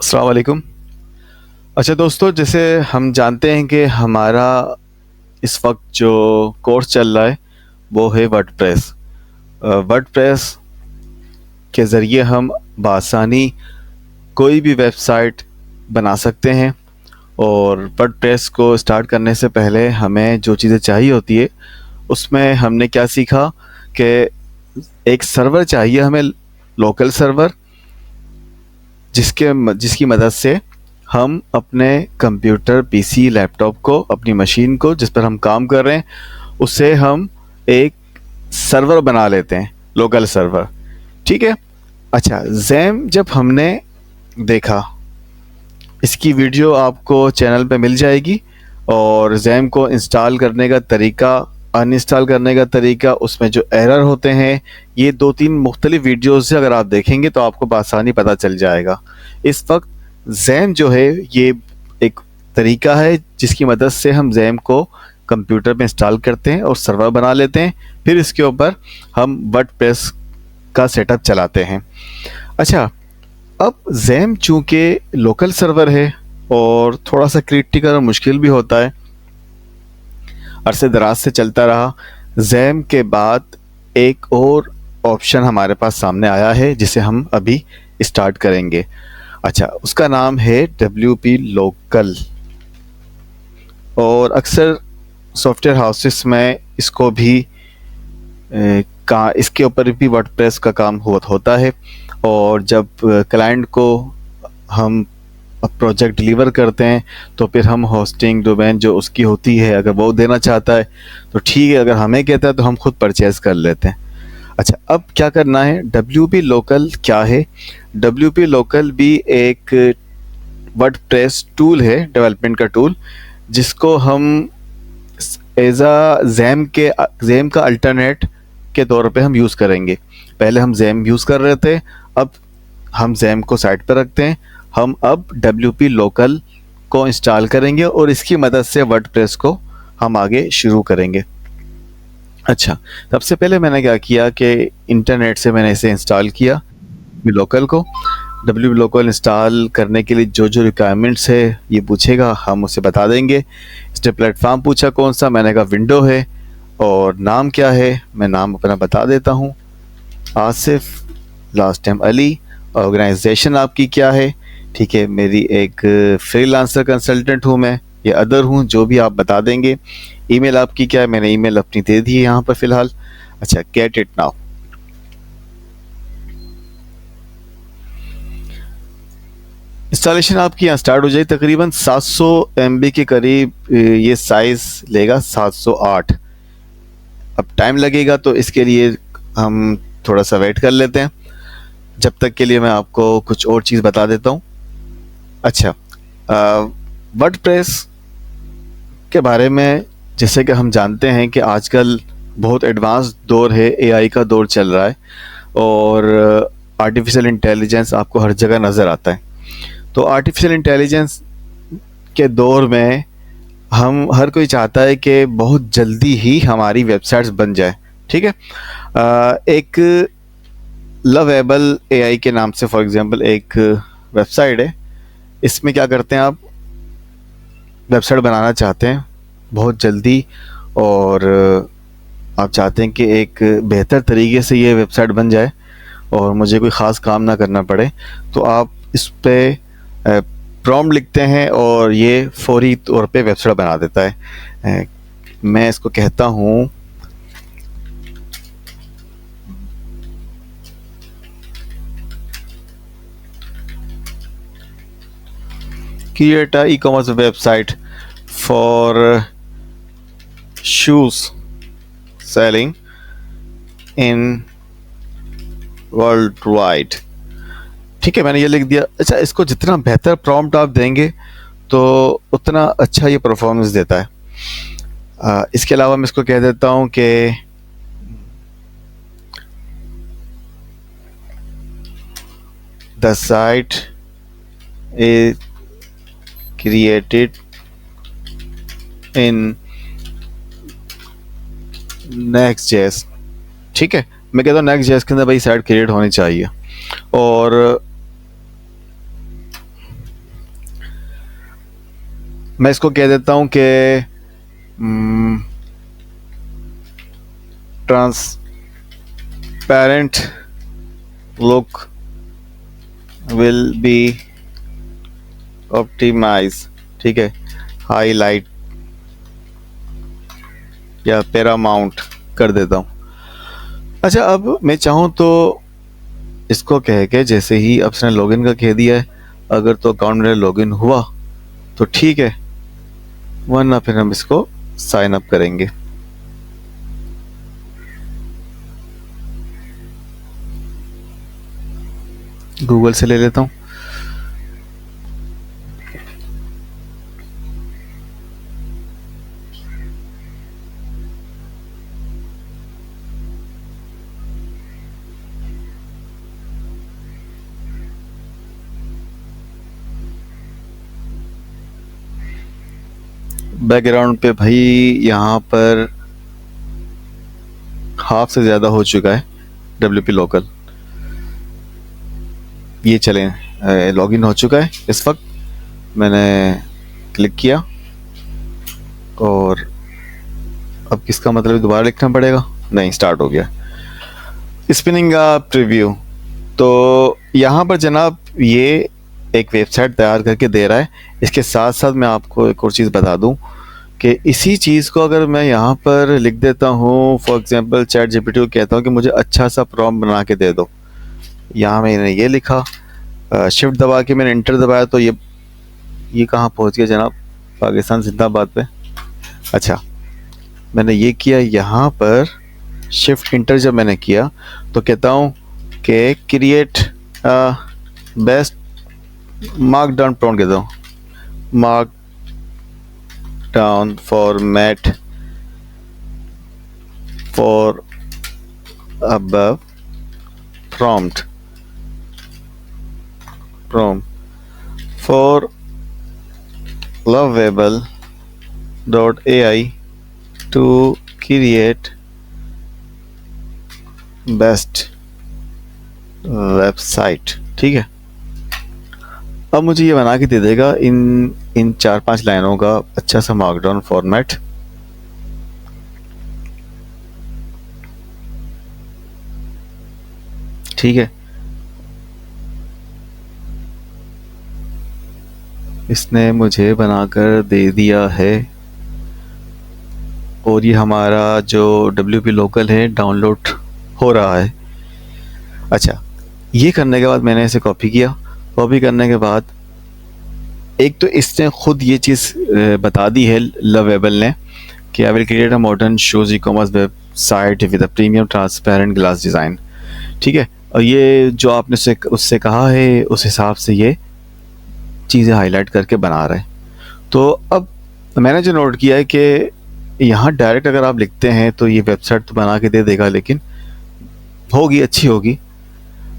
अस्सलाम वालेकुम। अच्छा दोस्तों, जैसे हम जानते हैं कि हमारा इस वक्त जो कोर्स चल रहा है वो है वर्डप्रेस। वर्डप्रेस के ज़रिए हम बआसानी कोई भी वेबसाइट बना सकते हैं। और वर्डप्रेस को स्टार्ट करने से पहले हमें जो चीज़ें चाहिए होती है उसमें हमने क्या सीखा कि एक सर्वर चाहिए हमें, लोकल सर्वर, जिसकी मदद से हम अपने कंप्यूटर, पीसी, लैपटॉप को, अपनी मशीन को जिस पर हम काम कर रहे हैं उससे हम एक सर्वर बना लेते हैं, लोकल सर्वर। ठीक है। अच्छा, जैम जब हमने देखा, इसकी वीडियो आपको चैनल पे मिल जाएगी, और जैम को इंस्टॉल करने का तरीका, अनइंस्टॉल करने का तरीका, उसमें जो एरर होते हैं, ये 2-3 मुख्तलिफ वीडियोस से अगर आप देखेंगे तो आपको बआसानी पता चल जाएगा। इस वक्त जैम जो है ये एक तरीका है जिसकी मदद से हम जैम को कंप्यूटर में इंस्टॉल करते हैं और सर्वर बना लेते हैं, फिर इसके ऊपर हम वर्डप्रेस का सेटअप चलाते हैं। अच्छा, अब जैम चूँकि लोकल सर्वर है और थोड़ा सा क्रिटिकल और मुश्किल भी होता है, अरसे दराज से चलता रहा। जैम के बाद एक और ऑप्शन हमारे पास सामने आया है जिसे हम अभी स्टार्ट करेंगे। अच्छा, उसका नाम है WP लोकल, और अक्सर सॉफ्टवेयर हाउसेस में इसको भी इसके ऊपर भी वर्डप्रेस का काम होता है। और जब क्लाइंट को हम प्रोजेक्ट डिलीवर करते हैं तो फिर हम होस्टिंग डोमेन जो उसकी होती है, अगर वो देना चाहता है तो ठीक है, अगर हमें कहता है तो हम खुद परचेज़ कर लेते हैं। अच्छा, अब क्या करना है? WP लोकल क्या है? WP लोकल भी एक वर्डप्रेस टूल है, डेवलपमेंट का टूल, जिसको हम एज आ जैम का अल्टरनेट के तौर पे हम यूज़ करेंगे। पहले हम जैम यूज़ कर रहे थे, अब हम जैम को साइड पर रखते हैं। हम अब WP लोकल को इंस्टॉल करेंगे और इसकी मदद से वर्डप्रेस को हम आगे शुरू करेंगे। अच्छा, सबसे पहले मैंने क्या किया कि इंटरनेट से मैंने इसे इंस्टॉल किया, लोकल को। WP लोकल इंस्टॉल करने के लिए जो जो रिक्वायरमेंट्स है ये पूछेगा, हम उसे बता देंगे। इसने प्लेटफॉर्म पूछा कौन सा, मैंने कहा विंडो है। और नाम क्या है, मैं नाम अपना बता देता हूँ, Asif, last time Ali. Organisation आपकी क्या है? ठीक है, मेरी एक फ्रीलांसर कंसल्टेंट हूँ मैं, या अदर हूँ, जो भी आप बता देंगे। ईमेल आपकी क्या है? मैंने ईमेल अपनी दे दी है यहाँ पर फ़िलहाल। अच्छा, गेट इट नाउ। इंस्टॉलेशन आपकी यहाँ स्टार्ट हो जाए। तकरीबन 700 MB के करीब ये साइज़ लेगा, 708। अब टाइम लगेगा तो इसके लिए हम थोड़ा सा वेट कर लेते हैं। जब तक के लिए मैं आपको कुछ और चीज़ बता देता हूँ। अच्छा, वर्डप्रेस के बारे में जैसे कि हम जानते हैं कि आजकल बहुत एडवांस दौर है, AI का दौर चल रहा है, और आर्टिफिशियल इंटेलिजेंस आपको हर जगह नज़र आता है। तो आर्टिफिशियल इंटेलिजेंस के दौर में हम हर कोई चाहता है कि बहुत जल्दी ही हमारी वेबसाइट्स बन जाए। ठीक है। एक लवेबल AI के नाम से फॉर एग्जांपल एक वेबसाइट है। इसमें क्या करते हैं, आप वेबसाइट बनाना चाहते हैं बहुत जल्दी, और आप चाहते हैं कि एक बेहतर तरीके से ये वेबसाइट बन जाए और मुझे कोई ख़ास काम ना करना पड़े, तो आप इस पे प्रॉम्प्ट लिखते हैं और ये फौरी तौर पे वेबसाइट बना देता है। मैं इसको कहता हूँ create a e-commerce website for shoes selling in world wide. ठीक है, मैंने ये लिख दिया। अच्छा, इसको जितना बेहतर प्रॉम्प्ट आप देंगे तो उतना अच्छा ये परफॉर्मेंस देता है। इसके अलावा मैं इसको कह देता हूँ कि the site is created in Next.js। ठीक है, मैं कहता हूँ Next.js के अंदर भाई साइट क्रिएट होनी चाहिए। और मैं इसको कह देता हूँ कि transparent look will be optimise, ठीक है, हाईलाइट या पैरामाउंट कर देता हूँ। अच्छा, अब मैं चाहूँ तो इसको कह के जैसे ही अब उसने लॉगिन का कह दिया है, अगर तो अकाउंट मेरा लॉगिन हुआ तो ठीक है, वरना फिर हम इसको साइन अप करेंगे। गूगल से ले लेता हूँ। बैकग्राउंड पे भाई यहाँ पर हाफ से ज़्यादा हो चुका है WP लोकल। ये चलें, लॉगिन हो चुका है इस वक्त। मैंने क्लिक किया और अब किसका मतलब दोबारा लिखना पड़ेगा? नहीं, स्टार्ट हो गया। स्पिनिंग का प्रीव्यू। तो यहाँ पर जनाब ये एक वेबसाइट तैयार करके दे रहा है। इसके साथ साथ मैं आपको एक और चीज़ बता दूँ कि इसी चीज़ को अगर मैं यहाँ पर लिख देता हूँ, फॉर एग्जांपल चैट जीपीटी को कहता हूँ कि मुझे अच्छा सा प्रॉम्प्ट बना के दे दो, यहाँ मैंने ये लिखा, शिफ्ट दबा के मैंने इंटर दबाया तो ये कहाँ पहुँच गया जनाब? पाकिस्तान जिंदाबाद पे। अच्छा, मैंने ये किया, यहाँ पर शिफ्ट इंटर जब मैंने किया तो कहता हूँ कि create best mark down prompt कहता हूँ, mark down format for above prompt for lovable.ai to create best website. ठीक है, अब मुझे ये बना के दे देगा इन 4-5 लाइनों का अच्छा सा मार्कडाउन फॉर्मेट। ठीक है, इसने मुझे बनाकर दे दिया है और ये हमारा जो WP लोकल है डाउनलोड हो रहा है। अच्छा, ये करने के बाद मैंने इसे कॉपी किया। कॉपी करने के बाद एक तो इसने खुद ये चीज़ बता दी है लवेबल ने कि I will create a modern shoes e commerce website with a premium transparent glass design. ठीक है, और ये जो आपने उससे कहा है उस हिसाब से ये चीज़ें हाईलाइट करके बना रहे हैं। तो अब मैंने जो नोट किया है कि यहाँ डायरेक्ट अगर आप लिखते हैं तो ये वेबसाइट तो बना के दे देगा, लेकिन होगी, अच्छी होगी।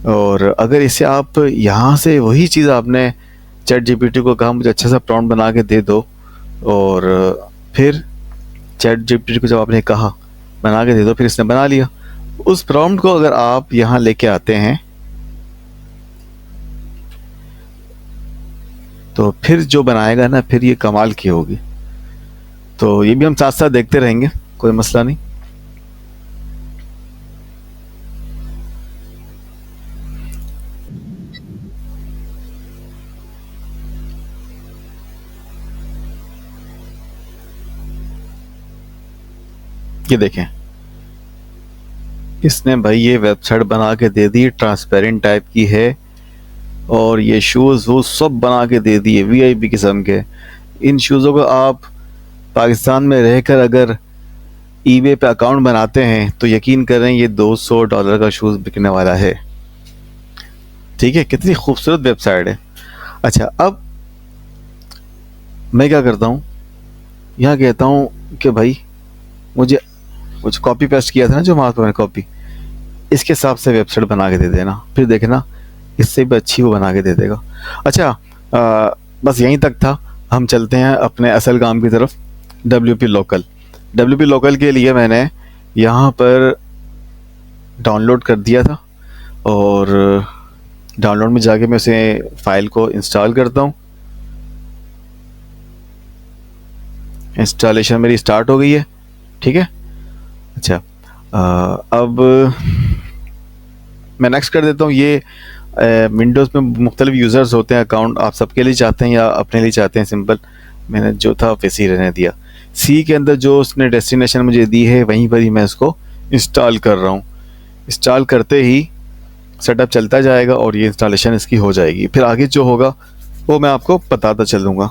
और अगर इसे आप यहाँ से वही चीज़ आपने चैट जीपीटी को कहा मुझे अच्छा सा प्रॉम्प्ट बना के दे दो, और फिर चैट जीपीटी को जब आपने कहा बना के दे दो, फिर इसने बना लिया। उस प्रॉम्प्ट को अगर आप यहाँ लेके आते हैं तो फिर जो बनाएगा ना, फिर ये कमाल की होगी। तो ये भी हम साथ साथ देखते रहेंगे, कोई मसला नहीं। ये देखें, इसने भाई ये वेबसाइट बना के दे दी, ट्रांसपेरेंट टाइप की है, और ये शूज़ वो सब बना के दे दिए VIP किस्म के। इन शूज़ों को आप पाकिस्तान में रहकर अगर eBay पे अकाउंट बनाते हैं तो यकीन करें ये $200 का शूज़ बिकने वाला है। ठीक है, कितनी खूबसूरत वेबसाइट है। अच्छा, अब मैं क्या करता हूँ, यहाँ कहता हूँ कि भाई मुझे कुछ कॉपी पेस्ट किया था ना जो वहाँ पर मैंने कॉपी, इसके हिसाब से वेबसाइट बना के दे देना, फिर देखना इससे भी अच्छी वो बना के दे देगा। अच्छा, बस यहीं तक था। हम चलते हैं अपने असल काम की तरफ। WP लोकल के लिए मैंने यहाँ पर डाउनलोड कर दिया था, और डाउनलोड में जाके मैं उसे फाइल को इंस्टॉल करता हूँ। इंस्टॉलेशन मेरी स्टार्ट हो गई है, ठीक है। अच्छा, अब मैं नेक्स्ट कर देता हूँ। ये विंडोज़ में मुख्तलिफ यूज़र्स होते हैं, अकाउंट आप सबके लिए चाहते हैं या अपने लिए चाहते हैं, सिंपल मैंने जो था वैसे ही रहने दिया। सी के अंदर जो उसने डेस्टिनेशन मुझे दी है वहीं पर ही मैं इसको इंस्टॉल कर रहा हूँ। इंस्टॉल करते ही सेटअप चलता जाएगा और ये इंस्टॉलेशन इसकी हो जाएगी। फिर आगे जो होगा वो मैं आपको बताता चलूँगा।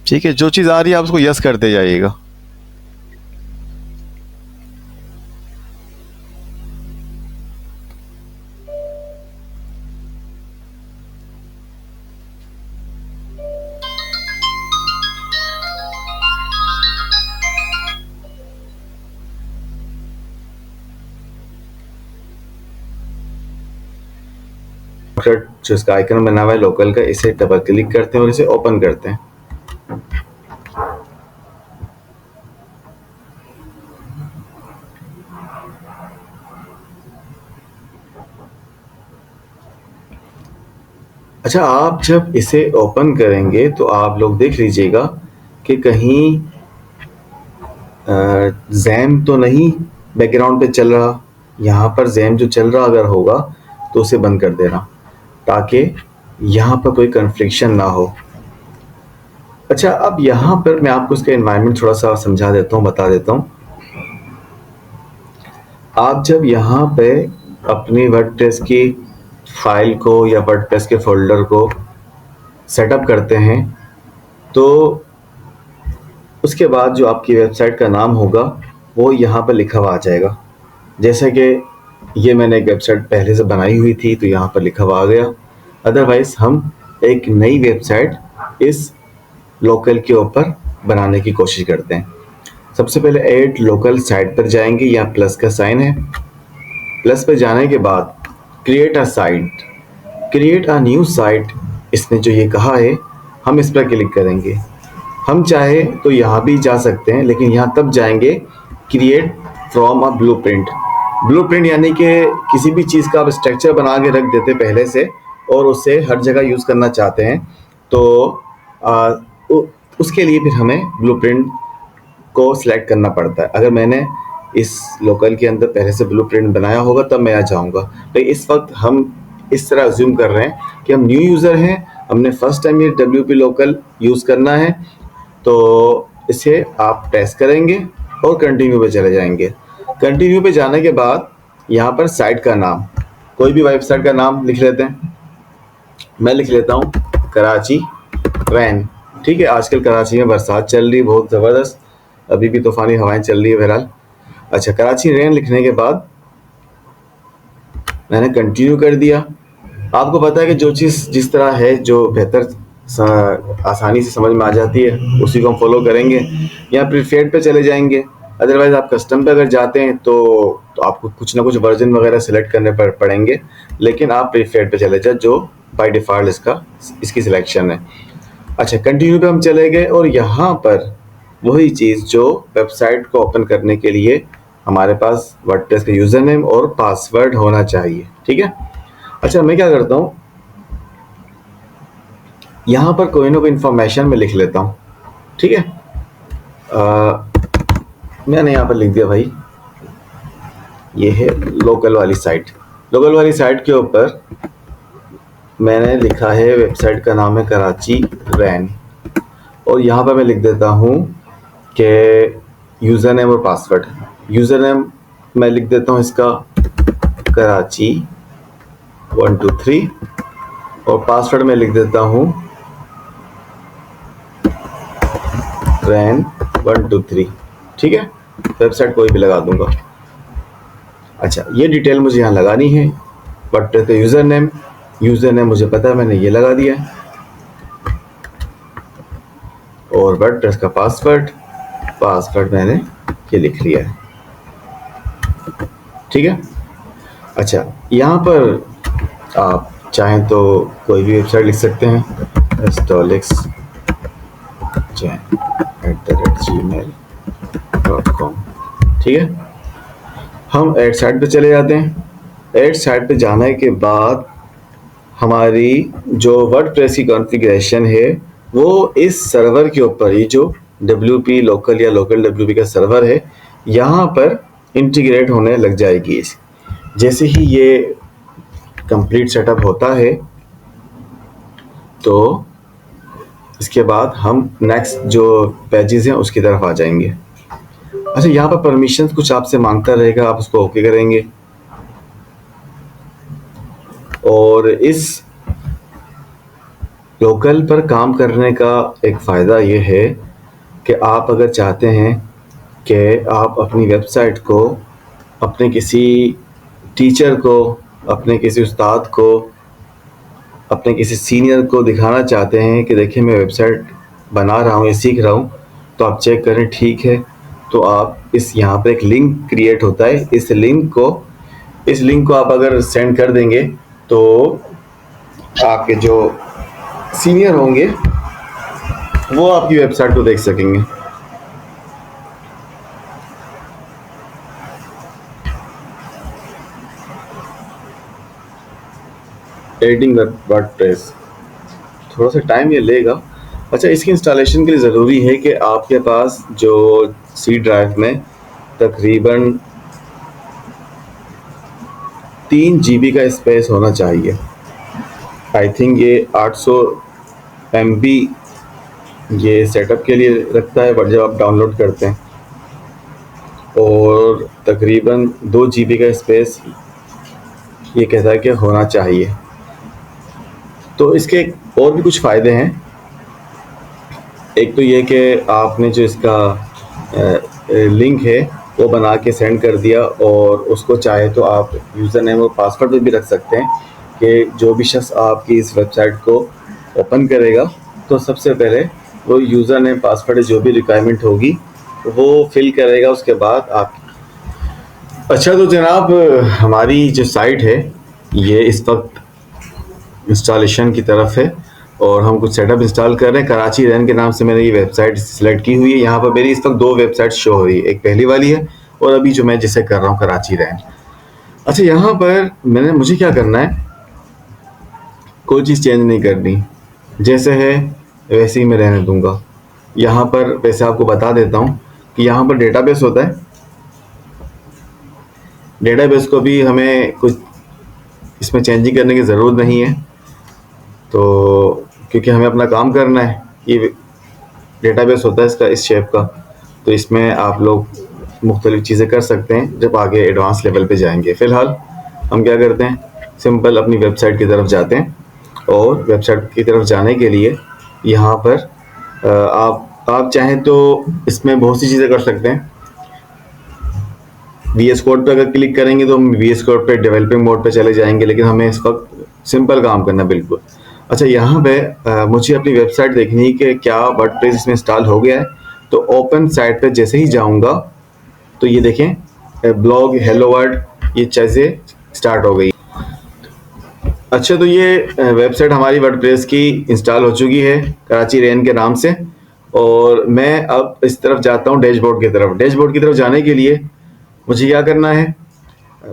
ठीक है, जो चीज़ आ रही है आप उसको यस करते जाइएगा। जो इसका आइकन बना हुआ है लोकल का, इसे डबल क्लिक करते हैं और इसे ओपन करते हैं। अच्छा, आप जब इसे ओपन करेंगे तो आप लोग देख लीजिएगा कि कहीं जैम तो नहीं बैकग्राउंड पे चल रहा। यहाँ पर जैम जो चल रहा अगर होगा तो उसे बंद कर देना, ताकि यहाँ पर कोई कन्फ्लिक्शन ना हो। अच्छा, अब यहाँ पर मैं आपको इसका एनवायरनमेंट थोड़ा सा समझा देता हूँ, बता देता हूँ। आप जब यहाँ पे अपनी वर्डप्रेस की फाइल को या वर्डप्रेस के फोल्डर को सेटअप करते हैं तो उसके बाद जो आपकी वेबसाइट का नाम होगा वो यहाँ पर लिखा हुआ आ जाएगा। जैसे कि ये मैंने एक वेबसाइट पहले से बनाई हुई थी तो यहाँ पर लिखा हुआ आ गया। अदरवाइज़ हम एक नई वेबसाइट इस लोकल के ऊपर बनाने की कोशिश करते हैं। सबसे पहले ऐड लोकल साइट पर जाएंगे, यहाँ प्लस का साइन है। प्लस पर जाने के बाद create a site, create a new site, इसने जो ये कहा है हम इस पर क्लिक करेंगे। हम चाहे तो यहाँ भी जा सकते हैं, लेकिन यहाँ तब जाएंगे create from a blueprint. Blueprint यानी कि किसी भी चीज़ का आप स्ट्रक्चर बना के रख देते पहले से और उसे हर जगह यूज़ करना चाहते हैं तो उसके लिए फिर हमें ब्लूप्रिंट को सिलेक्ट करना पड़ता है। अगर मैंने इस लोकल के अंदर पहले से ब्लूप्रिंट बनाया होगा तब मैं आ जाऊँगा। तो इस वक्त हम इस तरह अज्यूम कर रहे हैं कि हम न्यू यूज़र हैं, हमने फर्स्ट टाइम ये WP लोकल यूज़ करना है, तो इसे आप प्रेस करेंगे और कंटिन्यू पे चले जाएंगे। कंटिन्यू पे जाने के बाद यहाँ पर साइट का नाम, कोई भी वेबसाइट का नाम लिख लेते हैं। मैं लिख लेता हूँ कराची रैन। ठीक है, आजकल कराची में बरसात चल रही है बहुत ज़बरदस्त, अभी भी तूफ़ानी हवाएं चल रही है बहरहाल। अच्छा, कराची रैन लिखने के बाद मैंने कंटिन्यू कर दिया। आपको पता है कि जो चीज़ जिस तरह है जो बेहतर आसानी से समझ में आ जाती है उसी को हम फॉलो करेंगे। यहाँ प्रीफेड पे चले जाएंगे। अदरवाइज़ आप कस्टम पे अगर जाते हैं तो आपको कुछ ना कुछ वर्जन वगैरह सेलेक्ट करने पड़ेंगे, लेकिन आप प्रीफेड पे चले जाए जो बाय डिफ़ॉल्ट इसकी सिलेक्शन है। अच्छा, कंटिन्यू पे हम चले गए और यहाँ पर वही चीज़ जो वेबसाइट को ओपन करने के लिए हमारे पास वर्डप्रेस का यूज़र नेम और पासवर्ड होना चाहिए। ठीक है। अच्छा, मैं क्या करता हूँ, यहाँ पर कोई ना कोई इन्फॉर्मेशन मैं लिख लेता हूँ। ठीक है, मैंने यहाँ पर लिख दिया भाई, ये है लोकल वाली साइट। लोकल वाली साइट के ऊपर मैंने लिखा है वेबसाइट का नाम है कराची रैन, और यहाँ पर मैं लिख देता हूँ कि यूज़र नेम और पासवर्ड। यूज़र नेम मैं लिख देता हूँ इसका कराची 123 और पासवर्ड में लिख देता हूँ रैन 123। ठीक है, वेबसाइट कोई भी लगा दूंगा। अच्छा, ये डिटेल मुझे यहाँ लगानी है। वर्डप्रेस का यूज़र नेम मुझे पता है, मैंने ये लगा दिया है, और वर्डप्रेस का पासवर्ड मैंने ये लिख लिया है। ठीक है। अच्छा, यहाँ पर आप चाहें तो कोई भी वेबसाइट लिख सकते हैं, stolix@gmail.com। ठीक है, हम एड साइट पे चले जाते हैं। एड साइट पे जाने के बाद हमारी जो वर्डप्रेस की कॉन्फ़िगरेशन है वो इस सर्वर के ऊपर, ये जो WP लोकल या लोकल WP का सर्वर है, यहाँ पर इंटीग्रेट होने लग जाएगी। जैसे ही ये कंप्लीट सेटअप होता है तो इसके बाद हम नेक्स्ट जो पेजेस हैं उसकी तरफ आ जाएंगे। अच्छा, यहाँ पर परमिशंस कुछ आपसे मांगता रहेगा, आप उसको ओके करेंगे। और इस लोकल पर काम करने का एक फ़ायदा ये है कि आप अगर चाहते हैं कि आप अपनी वेबसाइट को अपने किसी टीचर को, अपने किसी उस्ताद को, अपने किसी सीनियर को दिखाना चाहते हैं कि देखिए मैं वेबसाइट बना रहा हूँ या सीख रहा हूँ, तो आप चेक करें, ठीक है, तो आप इस यहाँ पर एक लिंक क्रिएट होता है, इस लिंक को आप अगर सेंड कर देंगे तो आपके जो सीनियर होंगे वो आपकी वेबसाइट को देख सकेंगे। एडिटिंग वर्डप्रेस थोड़ा सा टाइम ये लेगा। अच्छा, इसकी इंस्टॉलेशन के लिए ज़रूरी है कि आपके पास जो सी ड्राइव में तकरीबन 3 GB का स्पेस होना चाहिए। आई थिंक ये 800 MB ये सेटअप के लिए रखता है, बट जब आप डाउनलोड करते हैं, और तकरीबन 2 GB का स्पेस ये कहता है कि होना चाहिए। तो इसके और भी कुछ फ़ायदे हैं। एक तो ये कि आपने जो इसका लिंक है वो बना के सेंड कर दिया, और उसको चाहे तो आप यूज़र नेम और पासवर्ड भी रख सकते हैं कि जो भी शख्स आपकी इस वेबसाइट को ओपन करेगा तो सबसे पहले वो यूज़र नेम पासवर्ड जो भी रिक्वायरमेंट होगी वो फिल करेगा, उसके बाद आप। अच्छा, तो जनाब हमारी जो साइट है ये इस वक्त इंस्टॉलेशन की तरफ है और हम कुछ सेटअप इंस्टॉल कर रहे हैं। कराची रैन के नाम से मैंने ये वेबसाइट सिलेक्ट की हुई है। यहाँ पर मेरी इस वक्त 2 वेबसाइट शो हो रही है, एक पहली वाली है और अभी जो मैं जिसे कर रहा हूँ कराची रैन। अच्छा, यहाँ पर मुझे क्या करना है, कोई चीज़ चेंज नहीं करनी, जैसे है वैसे ही मैं रहने दूंगा। यहाँ पर वैसे आपको बता देता हूँ कि यहाँ पर डेटाबेस होता है, डेटाबेस को भी हमें कुछ इसमें चेंजिंग करने की ज़रूरत नहीं है, तो क्योंकि हमें अपना काम करना है। ये डेटाबेस होता है इसका इस शेप का, तो इसमें आप लोग मुख्तलिफ चीज़ें कर सकते हैं जब आगे एडवांस लेवल पे जाएंगे। फ़िलहाल हम क्या करते हैं, सिंपल अपनी वेबसाइट की तरफ जाते हैं, और वेबसाइट की तरफ जाने के लिए यहाँ पर आप चाहें तो इसमें बहुत सी चीज़ें कर सकते हैं। VS कोड पे अगर क्लिक करेंगे तो हम VS कोड पे डेवलपिंग मोड पे चले जाएंगे, लेकिन हमें इस वक्त सिंपल काम करना बिल्कुल। अच्छा, यहाँ पे मुझे अपनी वेबसाइट देखनी है कि क्या वर्डप्रेस इसमें इंस्टॉल हो गया है। तो ओपन साइट पे जैसे ही जाऊँगा तो ये देखें ब्लॉग हेलो वर्ड ये चीज़ें स्टार्ट हो गई। अच्छा, तो ये वेबसाइट हमारी वर्डप्रेस की इंस्टॉल हो चुकी है कराची रैन के नाम से, और मैं अब इस तरफ जाता हूँ डैशबोर्ड की तरफ। डैशबोर्ड की तरफ जाने के लिए मुझे क्या करना है,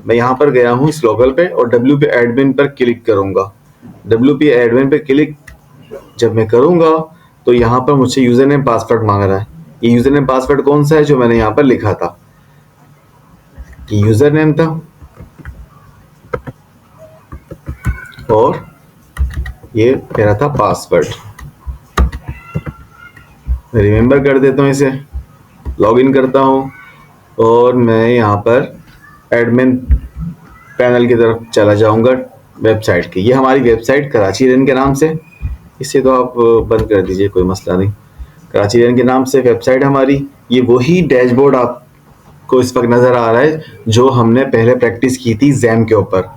मैं यहाँ पर गया हूँ इस लोकल पे और WP एडमिन पर क्लिक करूँगा। WP एडमिन पे क्लिक जब मैं करूँगा तो यहाँ पर मुझसे यूज़र नेम पासवर्ड मांग रहा है। ये यूज़र नेम पासवर्ड कौन सा है जो मैंने यहाँ पर लिखा था, ये यूज़र नेम था और ये मेरा था पासवर्ड। मैं रिमेंबर कर देता हूँ इसे, लॉगिन करता हूँ और मैं यहाँ पर एडमिन पैनल की तरफ चला जाऊँगा वेबसाइट की। ये हमारी वेबसाइट कराची रैन के नाम से, इसे तो आप बंद कर दीजिए, कोई मसला नहीं। कराची रैन के नाम से वेबसाइट हमारी, ये वही डैशबोर्ड आपको इस वक्त नज़र आ रहा है जो हमने पहले प्रैक्टिस की थी जैम के ऊपर।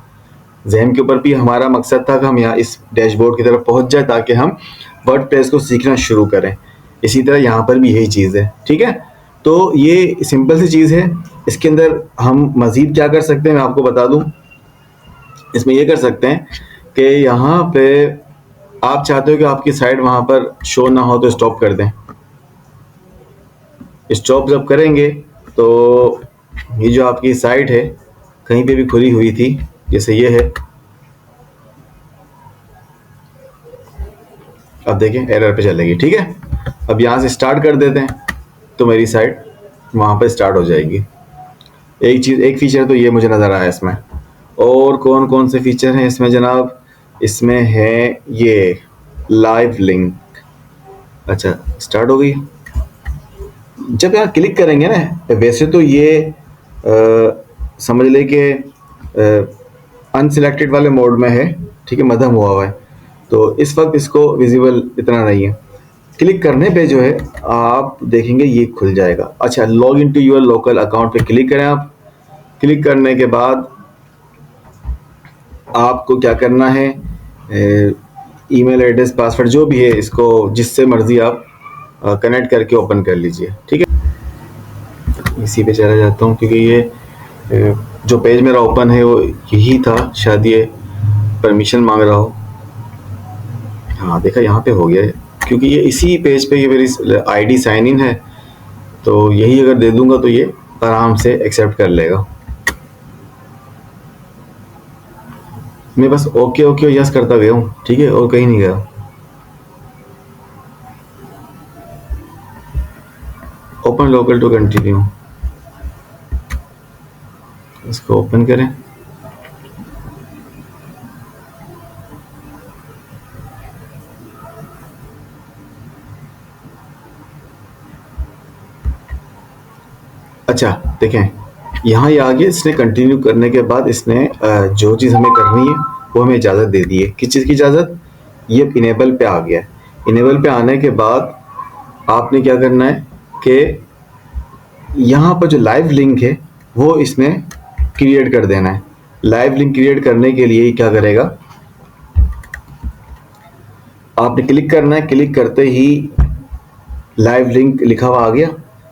जैम के ऊपर भी हमारा मकसद था कि हम यहाँ इस डैशबोर्ड की तरफ पहुँच जाए ताकि हम वर्डप्रेस को सीखना शुरू करें। इसी तरह यहाँ पर भी यही चीज़ है, ठीक है। तो ये सिंपल सी चीज़ है। इसके अंदर हम मज़ीद क्या कर सकते हैं मैं आपको बता दूँ। इसमें ये कर सकते हैं कि यहाँ पे आप चाहते हो कि आपकी साइट वहाँ पर शो ना हो तो स्टॉप कर दें। स्टॉप जब करेंगे तो ये जो आपकी साइट है कहीं पे भी खुली हुई थी जैसे ये है, अब देखें एरर पे चलेगी। ठीक है, अब यहाँ से स्टार्ट कर देते हैं तो मेरी साइट वहाँ पे स्टार्ट हो जाएगी। एक फीचर तो ये मुझे नज़र आया इसमें। और कौन कौन से फीचर हैं इसमें जनाब? इसमें है ये लाइव लिंक। अच्छा, स्टार्ट हो गई। जब यहाँ क्लिक करेंगे ना, वैसे तो ये समझ ले कि अनसिलेक्टेड वाले मोड में है, ठीक है, मध्यम हुआ है, तो इस वक्त इसको विजिबल इतना नहीं है। क्लिक करने पे जो है आप देखेंगे ये खुल जाएगा। अच्छा, log in to your local account पे क्लिक करें आप। क्लिक करने के बाद आपको क्या करना है, ईमेल एड्रेस, पासवर्ड जो भी है, इसको जिससे मर्जी आप कनेक्ट करके ओपन कर लीजिए। ठीक है, इसी पे चला जाता हूँ क्योंकि ये जो पेज मेरा ओपन है वो यही था, शायद ये परमिशन मांग रहा हो। हाँ देखा, यहाँ पे हो गया है, क्योंकि ये इसी पेज पे ये मेरी आईडी साइन इन है, तो यही अगर दे दूंगा तो ये आराम से एक्सेप्ट कर लेगा। मैं बस ओके ओके यस करता गया हूँ, ठीक है, और कहीं नहीं गया। ओपन लोकल टू कंटिन्यू, इसको ओपन करें। अच्छा देखें, यहाँ ये आगे इसने कंटिन्यू करने के बाद इसने जो चीज़ हमें करनी है वो हमें इजाज़त दे दी है। किस चीज़ की इजाज़त? ये इनेबल पे आ गया है। इनेबल पे आने के बाद आपने क्या करना है कि यहाँ पर जो लाइव लिंक है वो इसने क्रिएट कर देना है। लाइव लिंक क्रिएट करने के लिए क्या करेगा, आपने क्लिक करना है। क्लिक करते ही लाइव लिंक लिखा हुआ आ गया,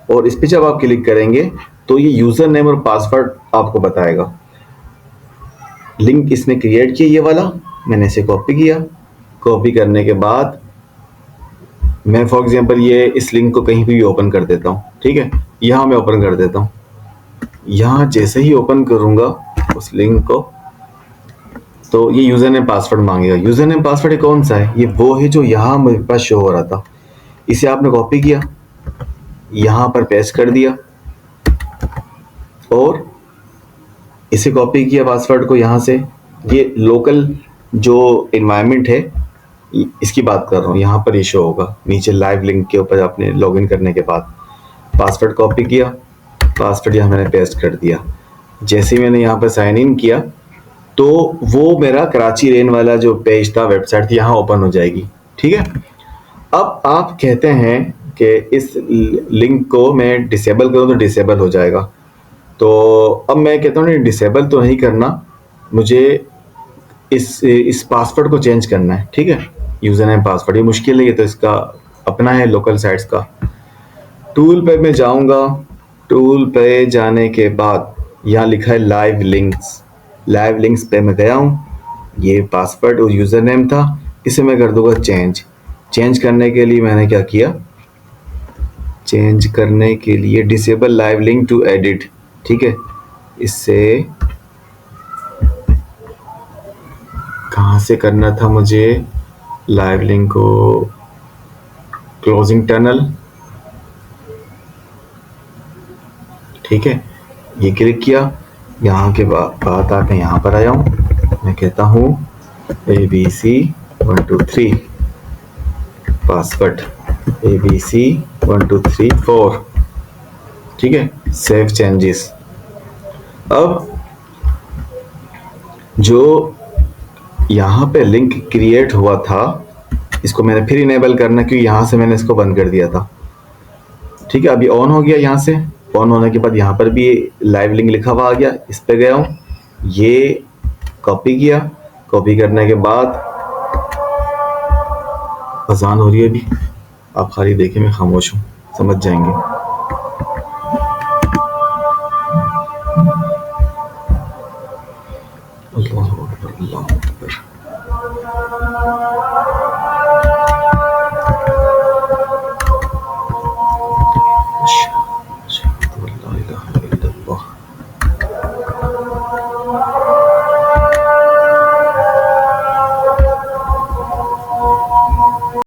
और इस पर जब आप क्लिक करेंगे तो ये यूज़र नेम और पासवर्ड आपको बताएगा। लिंक इसने क्रिएट किया, ये वाला मैंने इसे कॉपी किया। कॉपी करने के बाद मैं फॉर एग्जांपल ये इस लिंक को कहीं भी ओपन कर देता हूँ। ठीक है, यहाँ मैं ओपन कर देता हूँ। यहाँ जैसे ही ओपन करूँगा उस लिंक को, तो ये यूज़र नेम पासवर्ड मांगेगा। यूज़र नेम पासवर्ड कौन सा है? ये वो है जो यहाँ मेरे पास शो हो रहा था। इसे आपने कॉपी किया, यहाँ पर पेस्ट कर दिया, और इसे कॉपी किया पासवर्ड को यहाँ से। ये लोकल जो एनवायरनमेंट है इसकी बात कर रहा हूँ, यहाँ पर ये शो होगा नीचे लाइव लिंक के ऊपर। आपने लॉगिन करने के बाद पासवर्ड कॉपी किया, पासवर्ड यहाँ मैंने पेस्ट कर दिया। जैसे ही मैंने यहाँ पर साइन इन किया तो वो मेरा कराची रेन वाला जो पेज था, वेबसाइट थी, यहाँ ओपन हो जाएगी। ठीक है, अब आप कहते हैं कि इस लिंक को मैं डिसेबल करूँ तो डिसेबल हो जाएगा। तो अब मैं कहता हूँ डिसेबल तो नहीं करना, मुझे इस पासवर्ड को चेंज करना है। ठीक है, यूज़र नेम पासवर्ड ये मुश्किल है, ये तो इसका अपना है लोकल साइट्स का। टूल पे मैं जाऊंगा, टूल पे जाने के बाद यहाँ लिखा है लाइव लिंक्स। लाइव लिंक्स पे मैं गया हूँ, ये पासवर्ड और यूज़र नेम था, इसे मैं कर दूंगा चेंज। चेंज करने के लिए मैंने क्या किया, चेंज करने के लिए disable live link to edit. ठीक है, इससे कहाँ से करना था मुझे, लाइव लिंक को क्लोजिंग टनल। ठीक है, ये क्लिक किया, यहाँ के बाद आके यहाँ पर आया हूँ। मैं कहता हूँ ABC 1 2 3 पासवर्ड ABC 1 2 3 4। ठीक है, सेव चेंजेस। अब जो यहाँ पे लिंक क्रिएट हुआ था इसको मैंने फिर इनेबल करना, क्योंकि यहाँ से मैंने इसको बंद कर दिया था। ठीक है, अभी ऑन हो गया। यहाँ से ऑन होने के बाद यहाँ पर भी लाइव लिंक लिखा हुआ आ गया, इस पे गया हूँ, ये कॉपी किया। कॉपी करने के बाद अजान हो रही है अभी, आप खाली देखें, मैं खामोश हूँ, समझ जाएंगे।